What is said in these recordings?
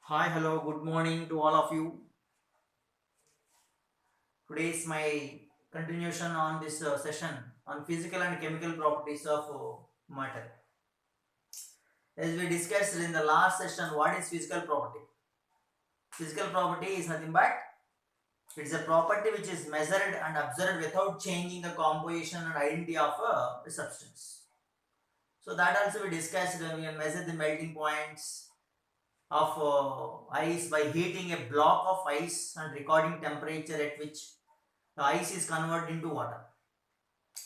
Hi, hello, good morning to all of you. Today is my continuation on this session on physical and chemical properties of matter. As we discussed in the last session, what is physical property? Physical property is nothing but it's a property which is measured and observed without changing the composition and identity of a substance. So that also we discussed when we measure the melting points of ice by heating a block of ice and recording temperature at which the ice is converted into water.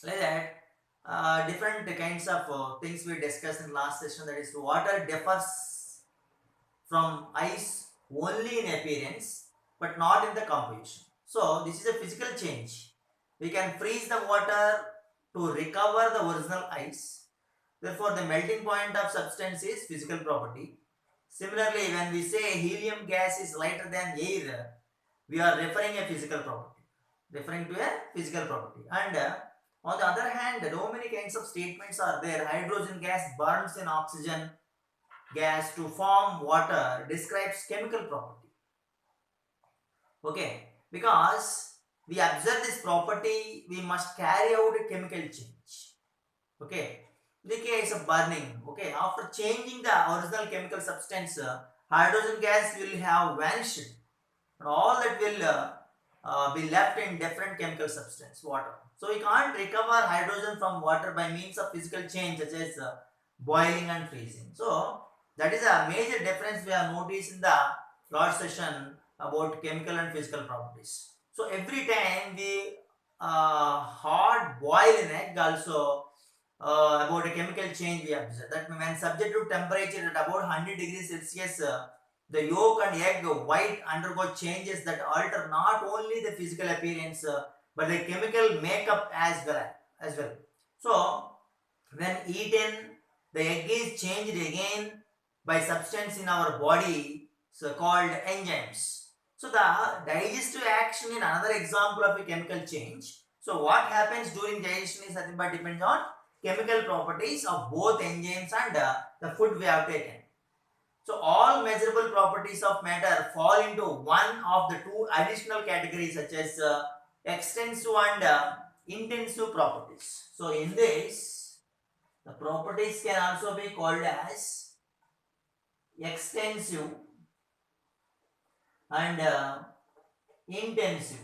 Like that, different kinds of things we discussed in last session. That is, water differs from ice only in appearance, but not in the composition. So this is a physical change. We can freeze the water to recover the original ice. Therefore, the melting point of substance is physical property. Similarly, when we say helium gas is lighter than air, we are referring a physical property, referring to a physical property. And on the other hand, so many kinds of statements are there. Hydrogen gas burns in oxygen gas to form water describes chemical property. Okay, because we observe this property, we must carry out a chemical change. Okay, in the case of burning, okay, after changing the original chemical substance, hydrogen gas will have vanished and all that will be left in different chemical substance, water. So we can't recover hydrogen from water by means of physical change such as boiling and freezing. So that is a major difference we have noticed in the last session about chemical and physical properties. So every time we hard boil an egg also, about a chemical change we observe that when subject to temperature at about 100 degrees Celsius, the yolk and egg white undergo changes that alter not only the physical appearance but the chemical makeup as well. So when eaten, the egg is changed again by substance in our body, so called enzymes. So the digestive action is another example of a chemical change. So what happens during digestion is nothing but depends on chemical properties of both enzymes and the food we have taken. So all measurable properties of matter fall into one of the two additional categories such as extensive and intensive properties. So in this, the properties can also be called as extensive and intensive.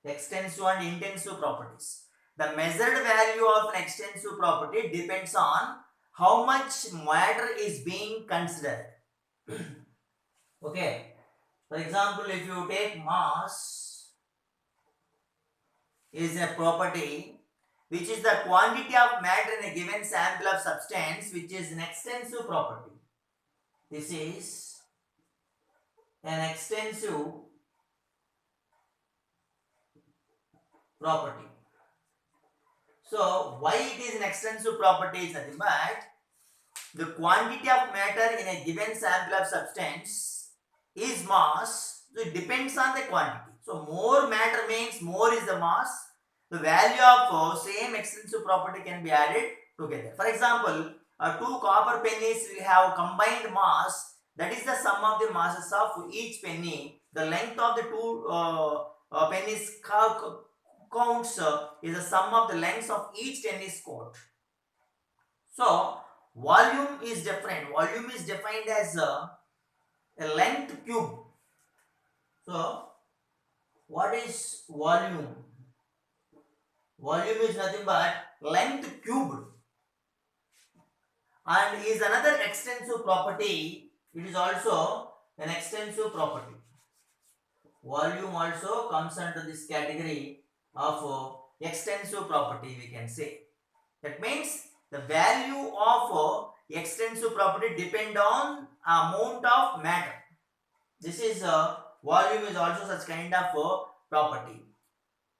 Extensive and intensive properties. The measured value of an extensive property depends on how much matter is being considered. Okay. For example, if you take mass is a property which is the quantity of matter in a given sample of substance, which is an extensive property. This is an extensive property. So why it is an extensive property is nothing but the quantity of matter in a given sample of substance is mass. So it depends on the quantity. So more matter means more is the mass. The value of same extensive property can be added together. For example, two copper pennies will have combined mass. That is the sum of the masses of each penny. The length of the two pennies counts is the sum of the lengths of each tennis court. So volume is different. Volume is defined as a length cube. So what is volume? Volume is nothing but length cubed and is another extensive property. It is also an extensive property. Volume also comes under this category of extensive property, we can say. That means the value of extensive property depend on amount of matter. This is volume is also such kind of property.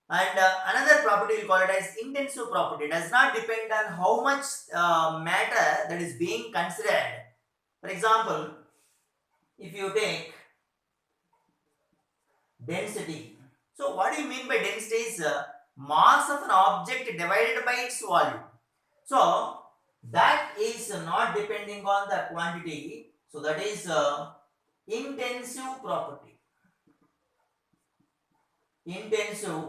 And another property we call it as intensive property. It does not depend on how much matter that is being considered. For example, if you take density. So what do you mean by density is mass of an object divided by its volume. So that is not depending on the quantity. So that is intensive property. Intensive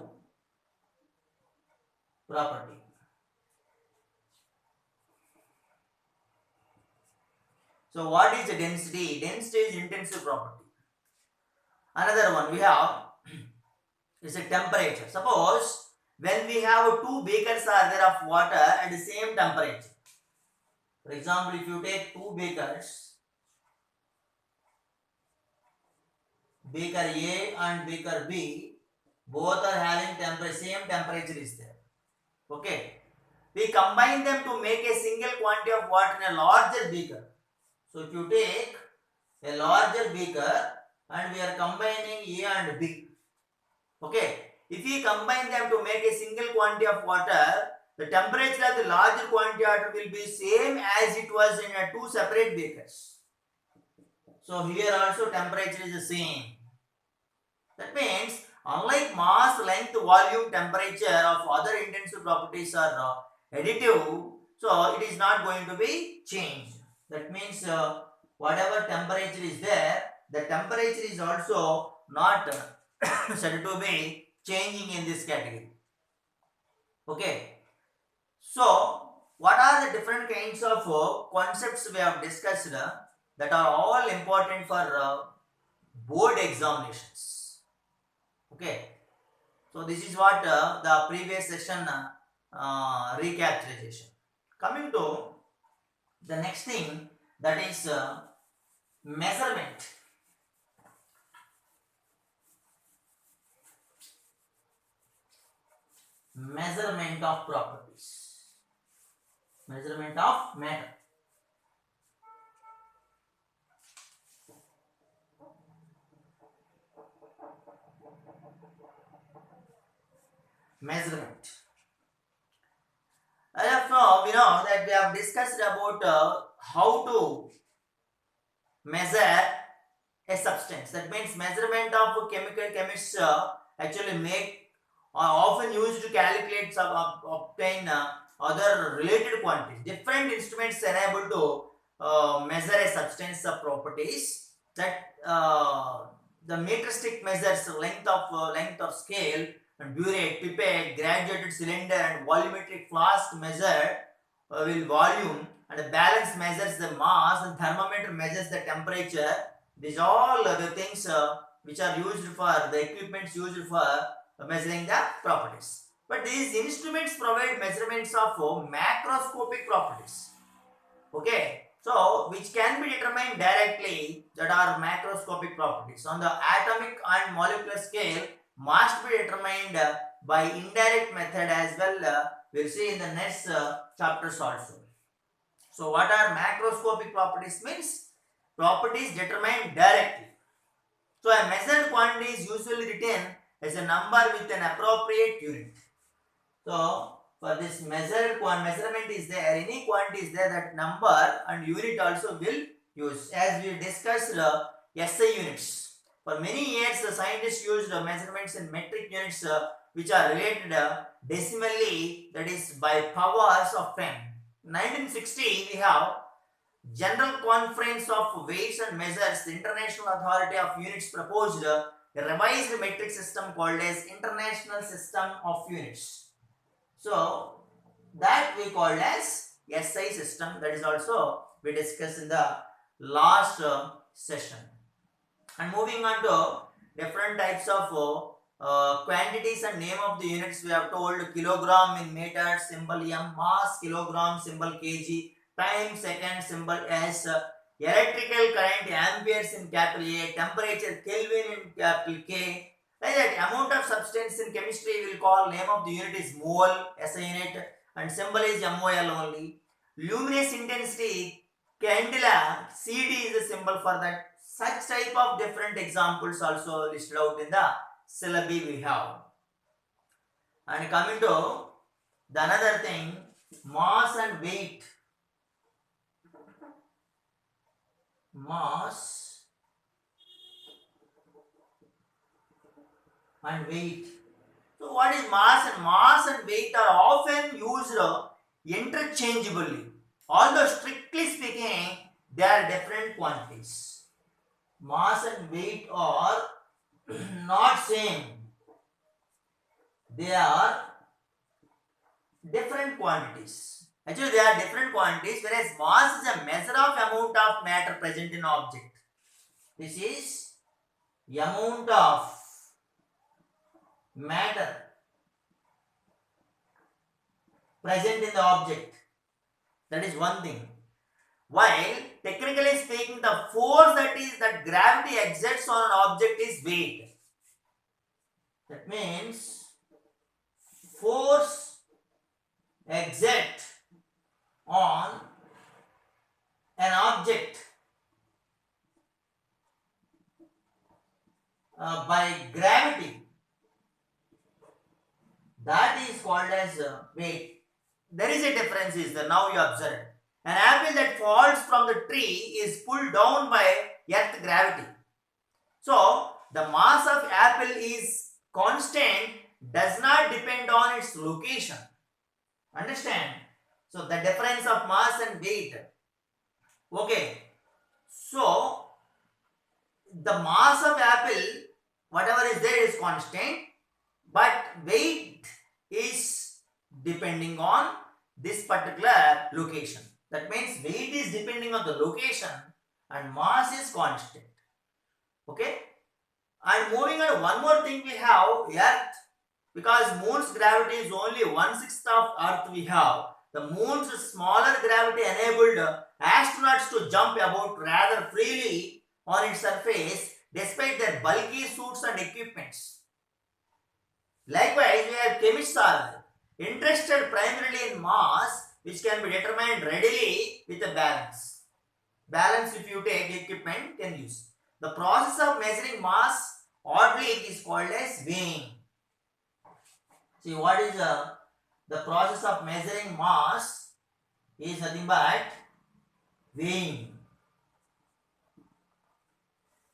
property. So what is the density? Density is intensive property. Another one we have is a temperature. Suppose when we have two beakers are there of water at the same temperature. For example, if you take two beakers, beaker A and beaker B, both are having same temperature is there. Okay. We combine them to make a single quantity of water in a larger beaker. So if you take a larger beaker and we are combining A and B. Okay. If we combine them to make a single quantity of water, the temperature of the larger quantity of water will be same as it was in two separate beakers. So here also temperature is the same. That means unlike mass, length, volume, temperature of other intensive properties are additive, so it is not going to be changed. That means whatever temperature is there, the temperature is also not said to be changing in this category. Okay. So what are the different kinds of concepts we have discussed that are all important for board examinations? Okay. So this is what the previous session recapitalization. Coming to the next thing, that is measurement. Measurement of properties. Measurement of matter. Measurement. As of now, we know that we have discussed about how to measure a substance. That means measurement of chemical chemists actually make often used to calculate obtain other related quantities. Different instruments enable to measure a substance properties. That the meter stick measures length of scale, and burette, pipette, graduated cylinder, and volumetric flask measure will volume, and the balance measures the mass, and thermometer measures the temperature. These all the things which are used for the equipments used for measuring the properties. But these instruments provide measurements of macroscopic properties. Okay, so which can be determined directly, that are macroscopic properties. On the atomic and molecular scale must be determined by indirect method as well. We'll see in the next chapters also. So what are macroscopic properties? Means properties determined directly. So a measured quantity is usually written as a number with an appropriate unit. So for this measurement is there, any quantity is there, that number and unit also will use. As we discussed SI units. For many years, the scientists used measurements in metric units which are related decimally, that is by powers of 10. In 1960, we have General Conference of Weights and Measures. The International Authority of Units proposed a revised metric system called as International System of Units. So that we called as SI system. That is also we discussed in the last session. And moving on to different types of quantities and name of the units, we have told kilogram in meter, symbol M, mass, kilogram, symbol kg, time, second, symbol S, electrical current, amperes in capital A, temperature, Kelvin in capital K. Like that, amount of substance in chemistry we will call, name of the unit is mole, SI unit, and symbol is MOL only. Luminous intensity, candela, CD is the symbol for that. Such type of different examples also listed out in the syllabi we have. And coming to the another thing, mass and weight. Mass and weight. So what is mass? And mass and weight are often used interchangeably. Although strictly speaking, they are different quantities. mass and weight are not same. They are different quantities. Actually, they are different quantities, whereas mass is a measure of amount of matter present in object. This is the amount of matter present in the object. That is one thing. While technically speaking, the force that gravity exerts on an object is weight. That means force exert on an object by gravity, that is called as weight. There is a difference is that now you observe. An apple that falls from the tree is pulled down by earth gravity. So the mass of apple is constant, does not depend on its location. Understand? So the difference of mass and weight. Okay. So the mass of apple, whatever is there is constant, but weight is depending on this particular location. That means weight is depending on the location and mass is constant. Okay. And moving on, one more thing we have Earth, because moon's gravity is only 1/6 of Earth we have. The moon's smaller gravity enabled astronauts to jump about rather freely on its surface despite their bulky suits and equipments. Likewise, we have chemists are interested primarily in mass, which can be determined readily with a balance. Balance, if you take equipment, can use. The process of measuring mass oddly is called as weighing. See, what is the process of measuring mass is nothing but weighing.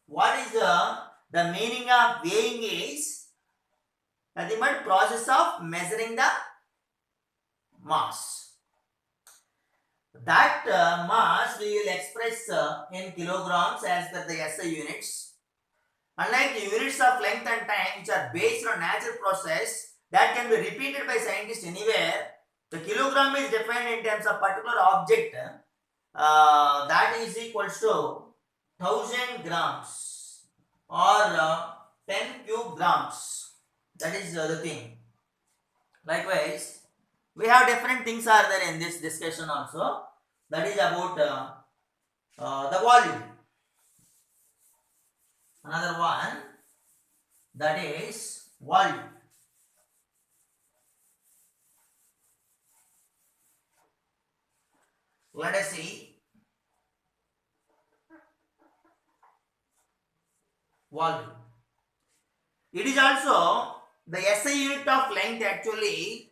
What is the meaning of weighing is nothing but process of measuring the mass. That mass we will express in kilograms as per the SI units. Unlike the units of length and time, which are based on natural process that can be repeated by scientists anywhere, the kilogram is defined in terms of particular object that is equal to 1000 grams or 10 cube grams. That is the thing. Likewise, we have different things are there in this discussion also. That is about the volume. Another one, that is volume. Let us see volume. It is also the SI unit of length actually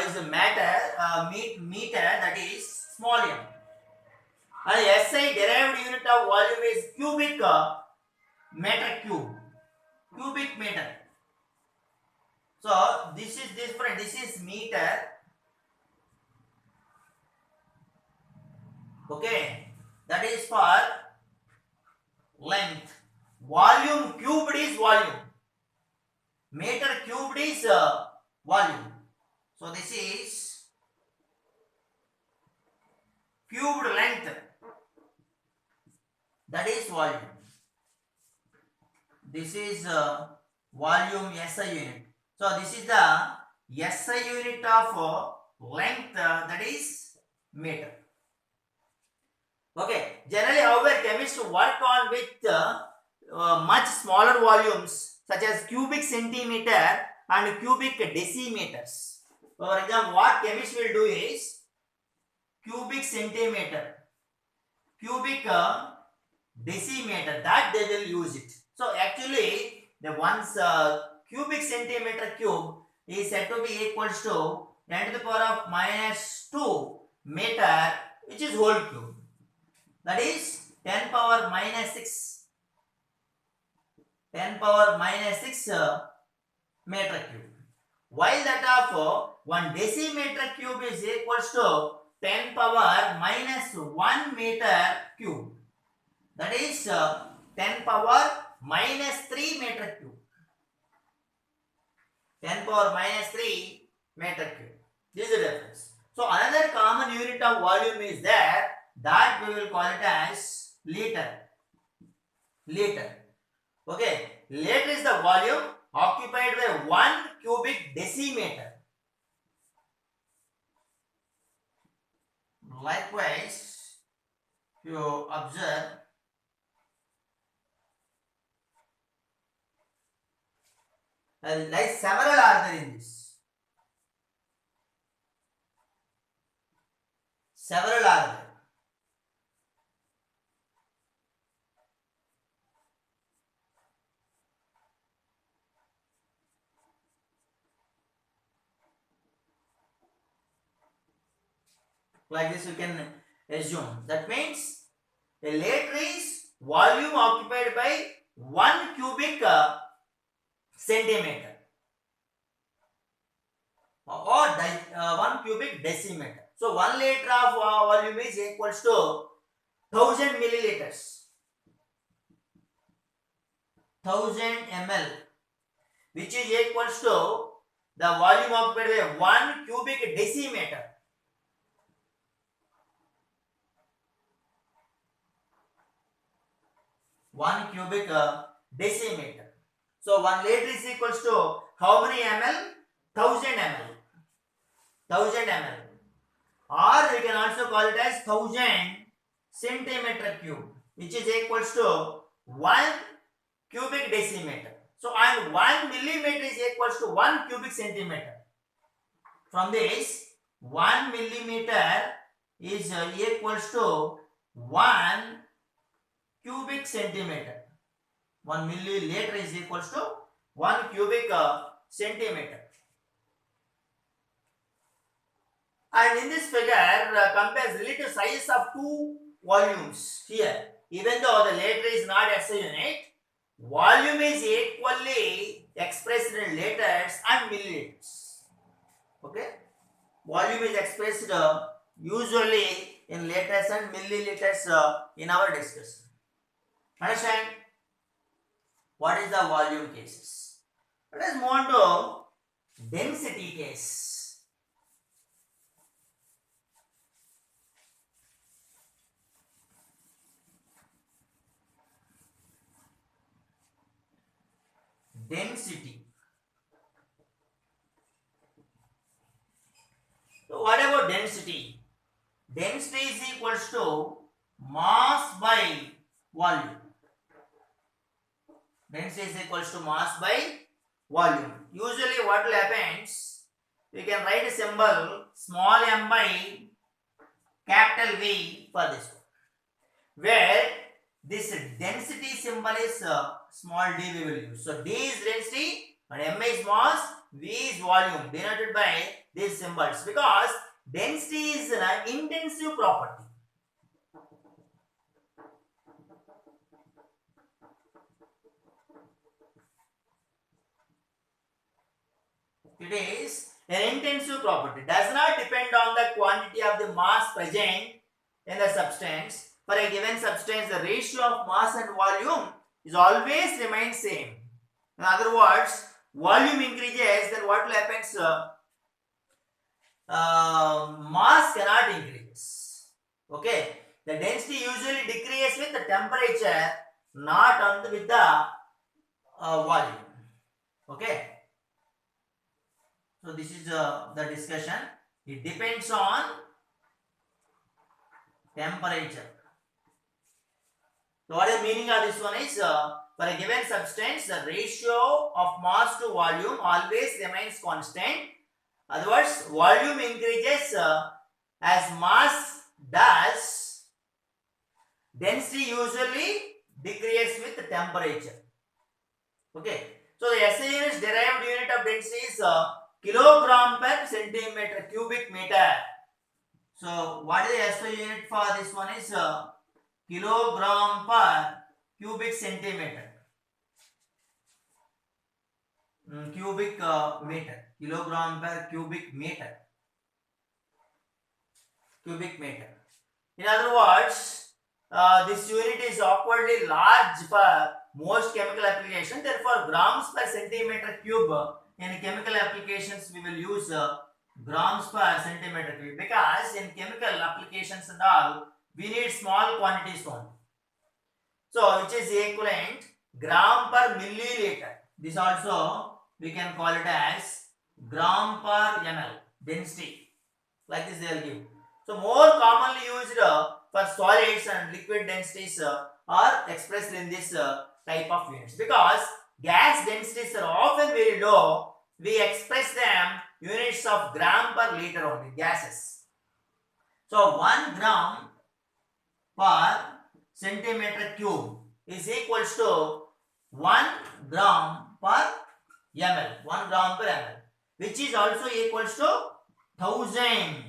is a meter, that is small m. And SI derived unit of volume is cubic meter cube. Cubic meter. So this is different. This is meter. Okay. That is for length. Volume cubed is volume. Meter cubed is volume. So this is cubed length. That is volume. This is volume SI unit. So this is the SI unit of length, that is meter. Okay. Generally, however, chemists work on with much smaller volumes such as cubic centimeter and cubic decimeters. For example, what chemists will do is cubic centimeter, cubic decimeter, that they will use it. So actually, the one's cubic centimeter cube is said to be equals to 10 to the power of minus 2 meter, which is whole cube. That is 10 power minus 6. 10 power minus 6 meter cube. While that of 1 decimeter cube is equals to 10 power minus 1 meter cube. That is 10 power minus 3 meter cube. 10 power minus 3 meter cube. This is the difference. So another common unit of volume is there, that we will call it as liter. Liter. Okay. Liter is the volume occupied by 1 cubic decimeter. Likewise, if you observe, like several are there in this. Several are there. Like this you can assume. That means a liter is volume occupied by 1 cubic centimeter or 1 cubic decimeter. So 1 liter of volume is equals to 1000 milliliters, 1000 ml, which is equals to the volume occupied by 1 cubic decimeter. One cubic decimeter. So 1 liter is equals to how many ml? 1000 ml. 1000 ml. Or we can also call it as 1000 centimeter cube, which is equals to 1 cubic decimeter. So and 1 millimeter is equals to 1 cubic centimeter. From this, 1 millimeter is equals to 1 cubic centimeter. 1 milliliter is equals to 1 cubic centimeter. And in this figure, compares relative sizes of two volumes here. Even though the liter is not SI unit, volume is equally expressed in liters and milliliters. Okay? Volume is expressed usually in liters and milliliters in our discussion. Understand? What is the volume cases? Let us move on to density case. Density. So what about density? Density is equals to mass by volume. Density is equals to mass by volume. Usually what will happens, we can write a symbol small m by capital V for this one, where this density symbol is small d we will use. So d is density and m is mass, V is volume, denoted by these symbols, because density is an intensive property. It is an intensive property, does not depend on the quantity of the mass present in the substance. For a given substance, the ratio of mass and volume is always remain same. In other words, volume increases, then what will happen? Mass cannot increase. Okay, the density usually decreases with the temperature, not with the volume. Okay. So this is the discussion. It depends on temperature. So what is the meaning of this one is, for a given substance, the ratio of mass to volume always remains constant. Otherwise, volume increases as mass does. Density usually decreases with the temperature. Okay. So the SI unit derived unit of density is kilogram per centimeter cubic meter. So what is the SI unit for this one is kilogram per cubic centimeter. Cubic meter. Kilogram per cubic meter. Cubic meter. In other words, this unit is awkwardly large for most chemical application. Therefore, grams per centimeter cube in chemical applications we will use grams per centimeter cube, because in chemical applications and all we need small quantities only. So, which is equivalent gram per milliliter. This also we can call it as gram per ml density. Like this they will give. So, more commonly used for solids and liquid densities are expressed in this type of units, because gas densities are often very low. We express them units of gram per liter only, gases. So 1 gram per centimeter cube is equals to 1 gram per ml, 1 gram per ml, which is also equals to 1000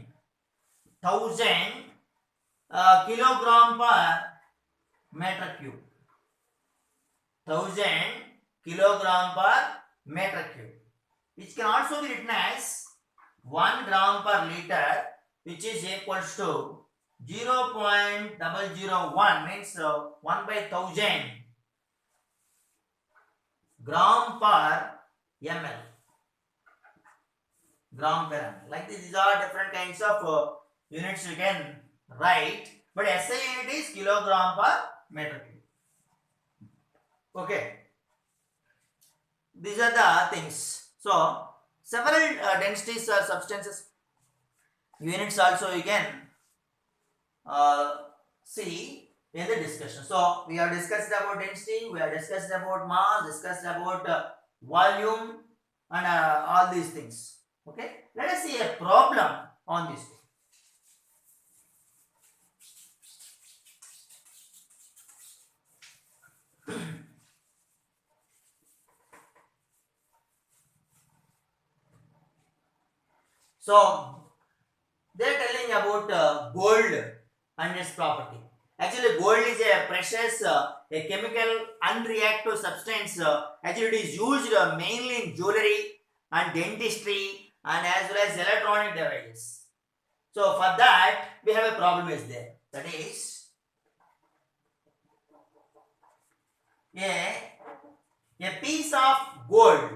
kilogram per meter cube. 1000 kilogram per meter cube, which can also be written as 1 gram per liter, which is equals to 0.001, means 1 by 1000 gram per ml. Gram per ml. Like this, these are different kinds of units you can write, but SI unit is kilogram per meter cube. Okay, these are the things. So several densities or substances units also you can see in the discussion. So we have discussed about density, we have discussed about mass, discussed about volume, and all these things. Okay, let us see a problem on this. So they are telling about gold and its property. Actually, gold is a precious, a chemical unreactive substance. Actually, it is used mainly in jewelry and dentistry and as well as electronic devices. So for that, we have a problem is there. That is a piece of gold.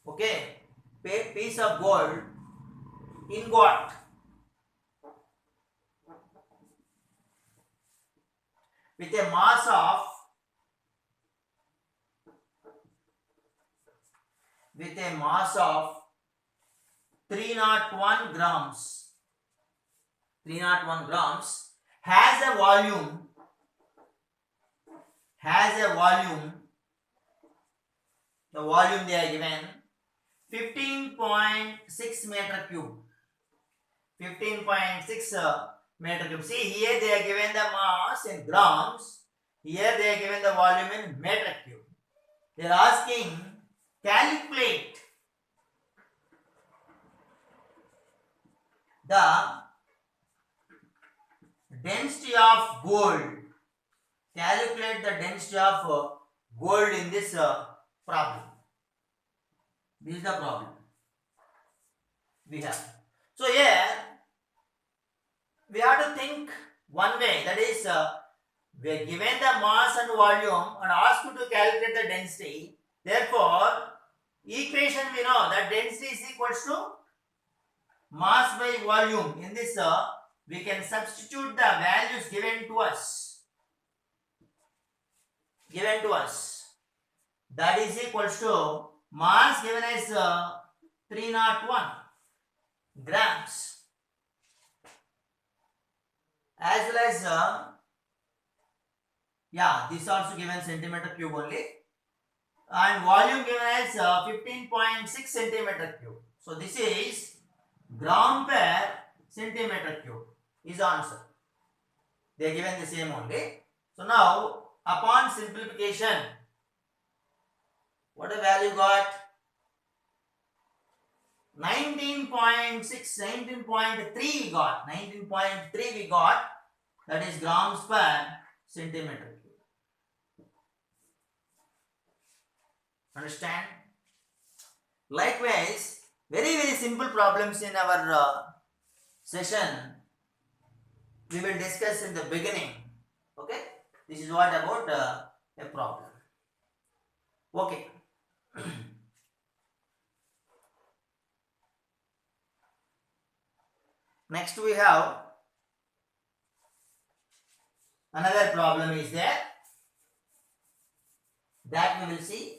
Okay, piece of gold ingot with a mass of 301 grams. 301 grams has a volume. The volume they are given 15.6 meter cube. 15.6 meter cube. See, here they are given the mass in grams. Here they are given the volume in meter cube. They are asking calculate the density of gold. Calculate the density of gold in this problem. This is the problem we have. So here we have to think one way, that is we are given the mass and volume and asked to calculate the density. Therefore, equation we know that density is equals to mass by volume. In this we can substitute the values given to us. That is equals to mass given as 301 grams, as well as this also given centimeter cube only, and volume given as 15.6 centimeter cube. So this is gram per centimeter cube is answer. They are given the same only. So now upon simplification, what a value got? 19.6, 19.3 we got. 19.3 we got. That is grams per centimeter cube. Understand? Likewise, very simple problems in our session we will discuss in the beginning. Okay, this is what about a problem. Okay. Next we have another problem is there that we will see,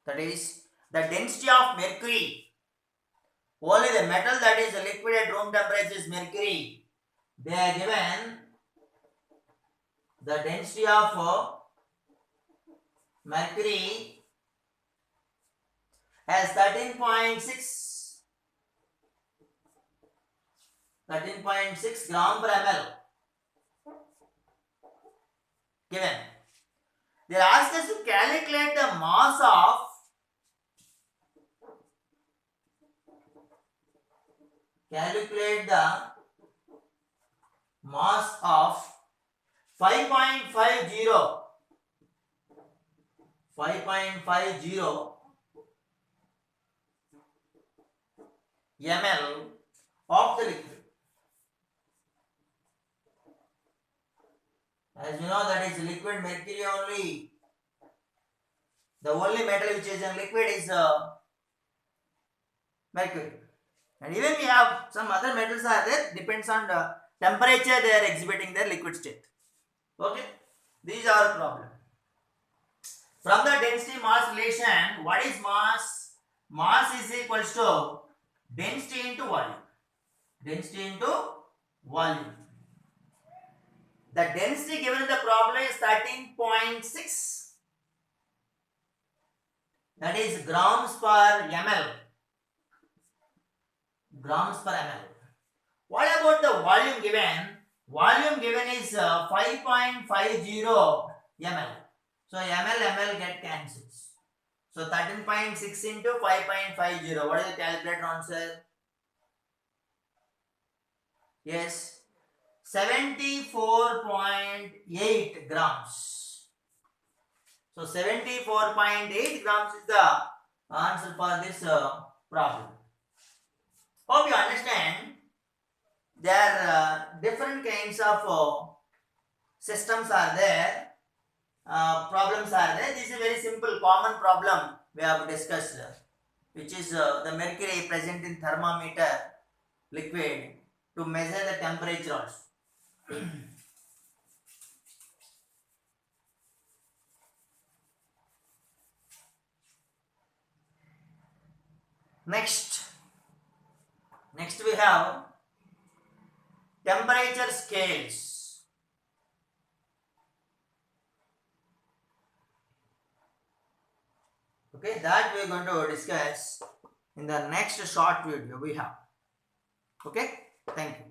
that is the density of mercury. Only the metal that is liquid at room temperature is mercury. They are given the density of mercury as 13.6 gram per ml given. They ask us to calculate the mass of 5.50 ml of the liquid. As you know, that is liquid mercury only. The only metal which is in liquid is mercury. And even we have some other metals are there, depends on the temperature they are exhibiting their liquid state. Okay, these are our problem. From the density mass relation, what is mass? Mass is equals to density into volume. Density into volume. The density given in the problem is 13.6. That is grams per ml. Grams per ml. What about the volume given? Volume given is 5.50 ml. So ml get cancels. So 13.6 into 5.50. What is the calculator answer? Yes, 74.8 grams. So 74.8 grams is the answer for this problem. Hope you understand. There are different kinds of systems are there, problems are there. This is a very simple common problem we have discussed, which is the mercury present in thermometer liquid to measure the temperature also. Next we have temperature scales. Okay, that we are going to discuss in the next short video we have. Okay, thank you.